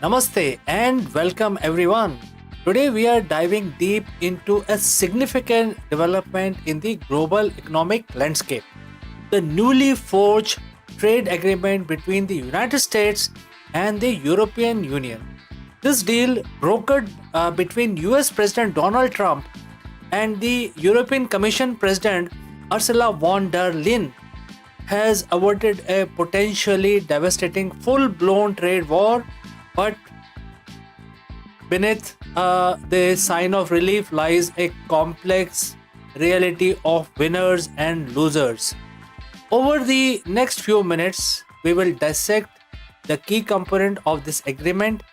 Namaste and welcome everyone. Today we are diving deep into a significant development in the global economic landscape. The newly forged trade agreement between the United States and the European Union. This deal, brokered between US President Donald Trump and the European Commission President Ursula von der Leyen, has averted a potentially devastating full blown trade war, but beneath the sign of relief lies a complex reality of winners and losers. Over the next few minutes, we will dissect the key component of this agreement,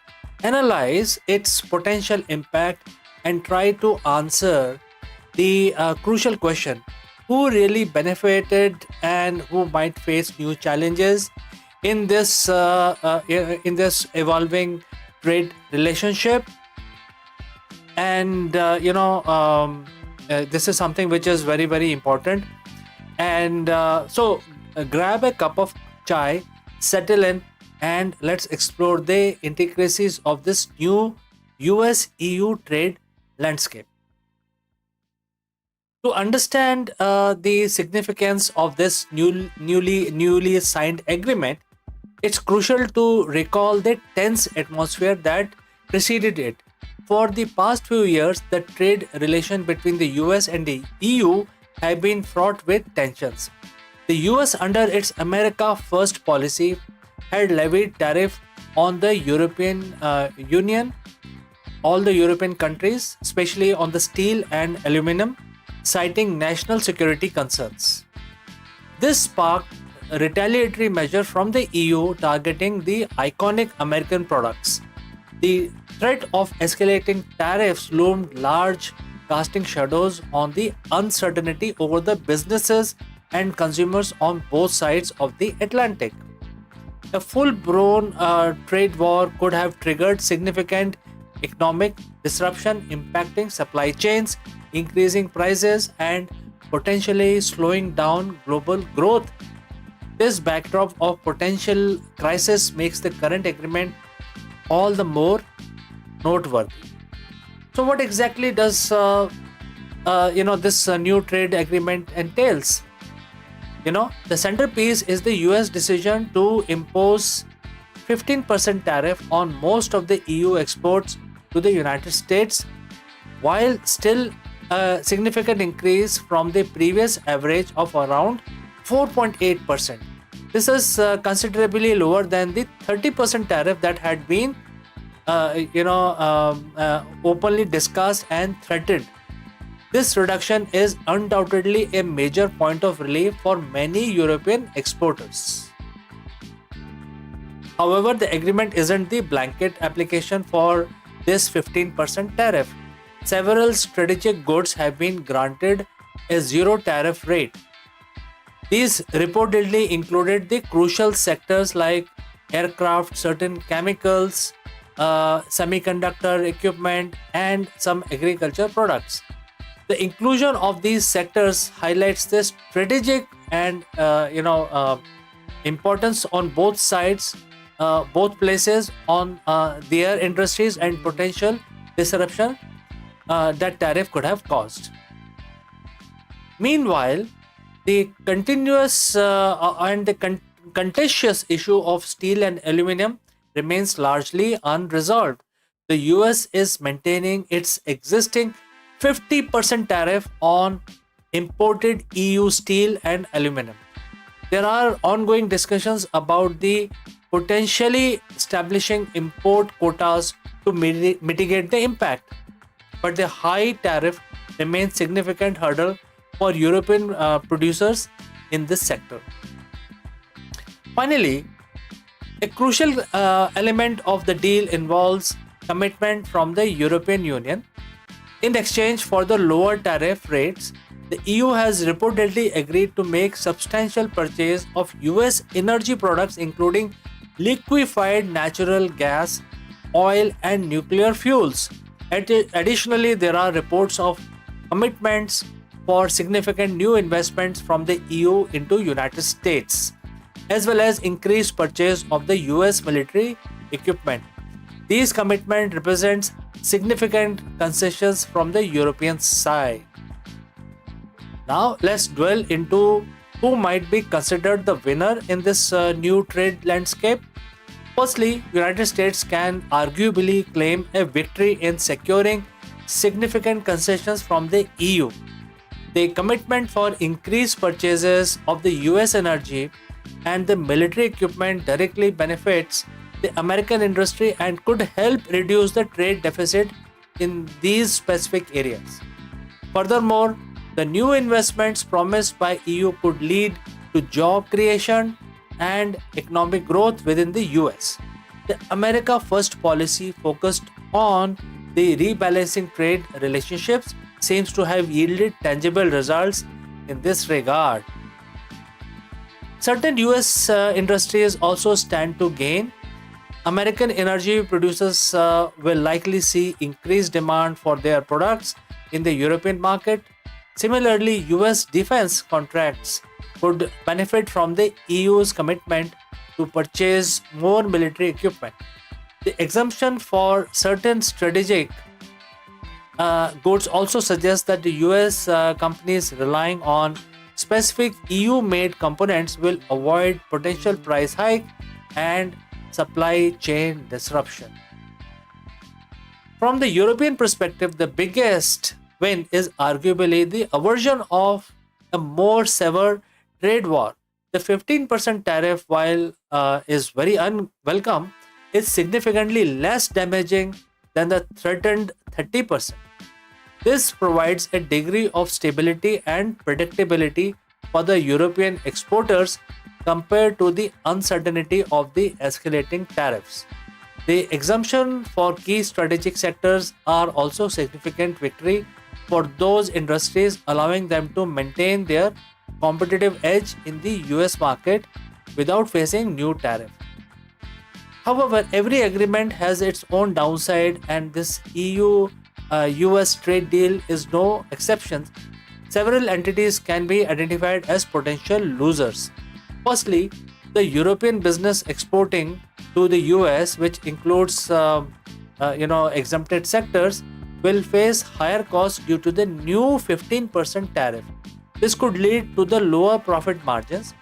analyze its potential impact, and try to answer the crucial question: who really benefited and who might face new challenges in this evolving trade relationship. And this is something which is very very important. And grab a cup of chai, settle in, and let's explore the intricacies of this new US EU trade landscape. To understand the significance of this newly signed agreement, it's crucial to recall the tense atmosphere that preceded it. For the past few years, the trade relation between the US and the EU have been fraught with tensions. The US, under its America First policy, had levied tariff on the European Union, all the European countries, especially on the steel and aluminum, citing national security concerns. This sparked a retaliatory measure from the EU targeting the iconic American products. The threat of escalating tariffs loomed large, casting shadows on the uncertainty over the businesses and consumers on both sides of the Atlantic. A full blown trade war could have triggered significant economic disruption, impacting supply chains, increasing prices, and potentially slowing down global growth. This backdrop of potential crisis makes the current agreement all the more noteworthy. So, what exactly does this new trade agreement entails? The centerpiece is the US decision to impose 15% tariff on most of the EU exports to the United States, while still a significant increase from the previous average of around 4.8%. This is considerably lower than the 30% tariff that had been openly discussed and threatened. This reduction is undoubtedly a major point of relief for many European exporters. However, the agreement isn't the blanket application for this 15% tariff. Several strategic goods have been granted a zero tariff rate. These reportedly included the crucial sectors like aircraft, certain chemicals, semiconductor equipment, and some agriculture products. The inclusion of these sectors highlights the strategic and importance on both sides, both places on their industries and potential disruption that tariff could have caused. Meanwhile, the continuous and the contentious issue of steel and aluminum remains largely unresolved. The US is maintaining its existing 50% tariff on imported EU steel and aluminum. There are ongoing discussions about the potentially establishing import quotas to mitigate the impact, but the high tariff remains significant hurdle for European producers in this sector. Finally, a crucial element of the deal involves commitment from the European Union. In exchange for the lower tariff rates, the EU has reportedly agreed to make substantial purchase of US energy products including liquefied natural gas, oil, and nuclear fuels. Additionally, there are reports of commitments for significant new investments from the EU into United States, as well as increased purchase of the US military equipment. These commitments represent significant concessions from the European side. Now, let's dwell into who might be considered the winner in this new trade landscape. Firstly, United States can arguably claim a victory in securing significant concessions from the EU. The commitment for increased purchases of the US energy and the military equipment directly benefits the American industry and could help reduce the trade deficit in these specific areas. Furthermore, the new investments promised by EU could lead to job creation and economic growth within the US. The America First policy focused on the rebalancing trade relationships seems to have yielded tangible results in this regard. Certain US industries also stand to gain. American energy producers will likely see increased demand for their products in the European market. Similarly, US defense contracts could benefit from the EU's commitment to purchase more military equipment. The exemption for certain strategic goods also suggests that the US companies relying on specific EU made components will avoid potential price hike and supply chain disruption. From the European perspective, the biggest win is arguably the aversion of a more severe trade war. The 15% tariff, while is very unwelcome, is significantly less damaging than the threatened 30%. This provides a degree of stability and predictability for the European exporters compared to the uncertainty of the escalating tariffs. The exemption for key strategic sectors are also significant victory for those industries, allowing them to maintain their competitive edge in the US market without facing new tariff. However, every agreement has its own downside, and this EU US trade deal is no exception. Several entities can be identified as potential losers. Firstly, the European business exporting to the US, which includes exempted sectors, will face higher costs due to the new 15% tariff. This could lead to the lower profit margins,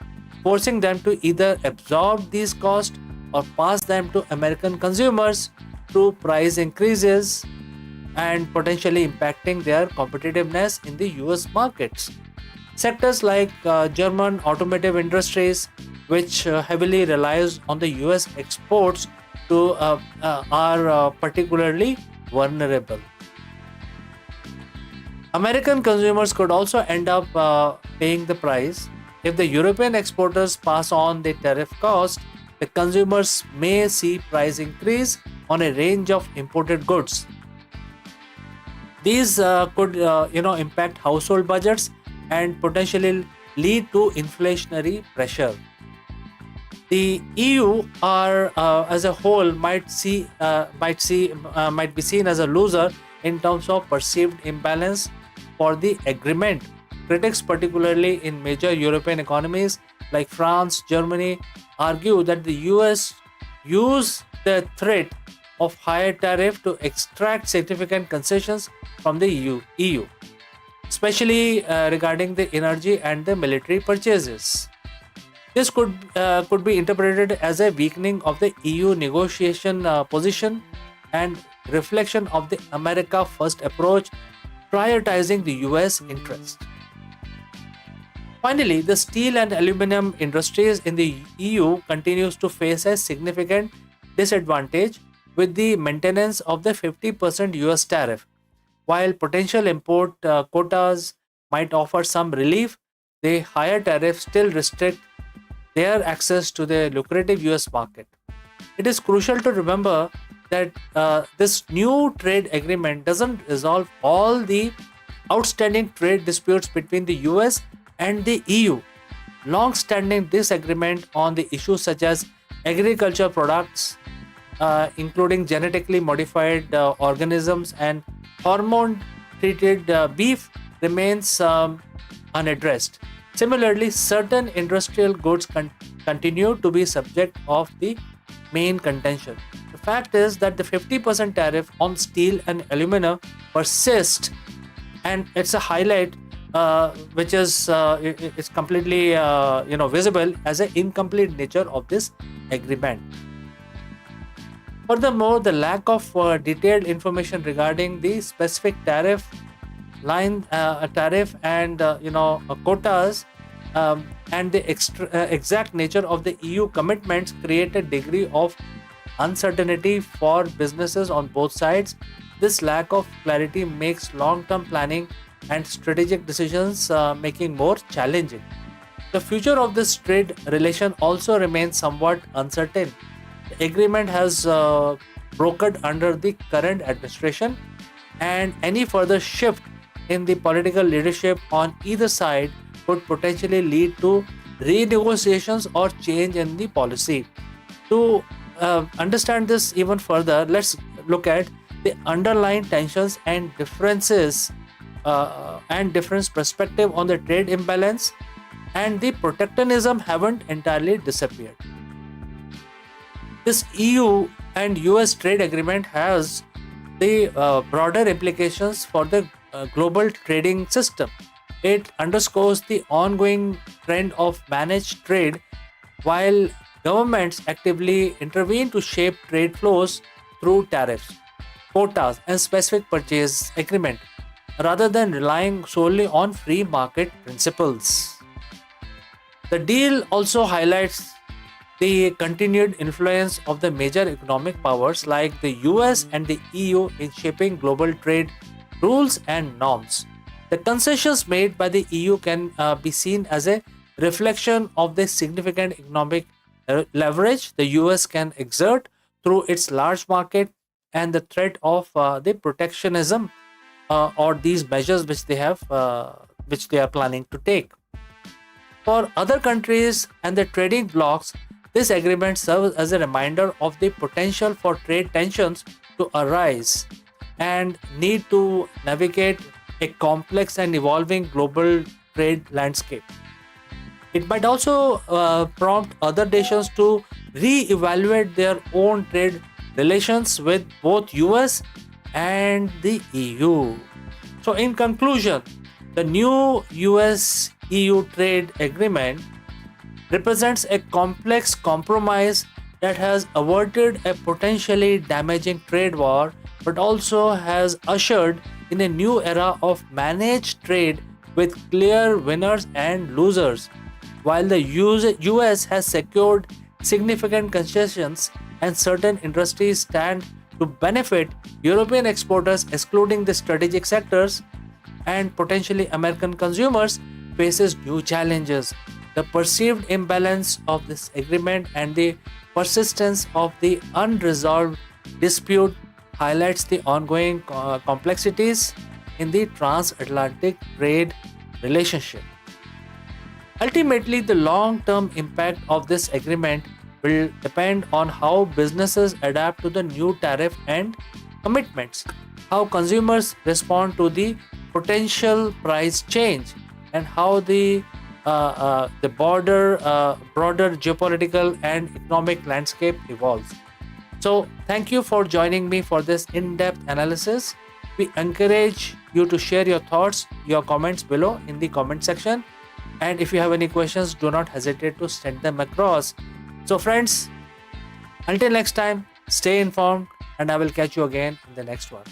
forcing them to either absorb these costs or pass them to American consumers through price increases and potentially impacting their competitiveness in the US markets. Sectors like German automotive industries, which heavily relies on the US exports are particularly vulnerable. American consumers could also end up paying the price. If the European exporters pass on the tariff cost, the consumers may see price increase on a range of imported goods. These could impact household budgets and potentially lead to inflationary pressure. The EU are as a whole might be seen as a loser in terms of perceived imbalance for the agreement. Critics, particularly in major European economies like France, Germany, argue that the US use the threat of higher tariff to extract significant concessions from the EU, especially regarding the energy and the military purchases. This could be interpreted as a weakening of the EU negotiation position and reflection of the America First approach, prioritizing the US interest. Finally, the steel and aluminum industries in the EU continues to face a significant disadvantage with the maintenance of the 50% US tariff. While potential import quotas might offer some relief, the higher tariffs still restrict their access to the lucrative US market. It is crucial to remember that this new trade agreement doesn't resolve all the outstanding trade disputes between the US and the EU. Long-standing disagreement on the issues such as agriculture products, including genetically modified organisms and hormone-treated beef, remains unaddressed. Similarly, certain industrial goods continue to be subject of the main contention. The fact is that the 50% tariff on steel and aluminum persists, and it's a highlight which is it's completely visible as an incomplete nature of this agreement. Furthermore, the lack of detailed information regarding the specific tariff and quotas, and the exact nature of the EU commitments create a degree of uncertainty for businesses on both sides. This lack of clarity makes long-term planning and strategic decisions making more challenging. The future of this trade relation also remains somewhat uncertain. The agreement has brokered under the current administration, and any further shift in the political leadership on either side could potentially lead to renegotiations or change in the policy. To understand this even further, let's look at the underlying tensions and differences and different perspective on the trade imbalance, and the protectionism haven't entirely disappeared. This EU and US trade agreement has the broader implications for the global trading system. It underscores the ongoing trend of managed trade, while governments actively intervene to shape trade flows through tariffs, quotas, and specific purchase agreement, rather than relying solely on free market principles. The deal also highlights the continued influence of the major economic powers like the US and the EU in shaping global trade rules and norms. The concessions made by the EU can be seen as a reflection of the significant economic leverage the US can exert through its large market and the threat of the protectionism or these measures which they are planning to take. For other countries and the trading blocs, this agreement serves as a reminder of the potential for trade tensions to arise and need to navigate a complex and evolving global trade landscape. It might also prompt other nations to re-evaluate their own trade relations with both US and the EU. So, in conclusion, the new US EU trade agreement represents a complex compromise that has averted a potentially damaging trade war but also has ushered in a new era of managed trade with clear winners and losers. While the US has secured significant concessions and certain industries stand to benefit, European exporters, excluding the strategic sectors, and potentially American consumers faces new challenges. The perceived imbalance of this agreement and the persistence of the unresolved dispute highlights the ongoing complexities in the transatlantic trade relationship. Ultimately, the long-term impact of this agreement will depend on how businesses adapt to the new tariff and commitments, how consumers respond to the potential price change, and how the broader geopolitical and economic landscape evolves. So, thank you for joining me for this in-depth analysis. We encourage you to share your thoughts, your comments below in the comment section. And if you have any questions, do not hesitate to send them across. So, friends, until next time, stay informed, and I will catch you again in the next one.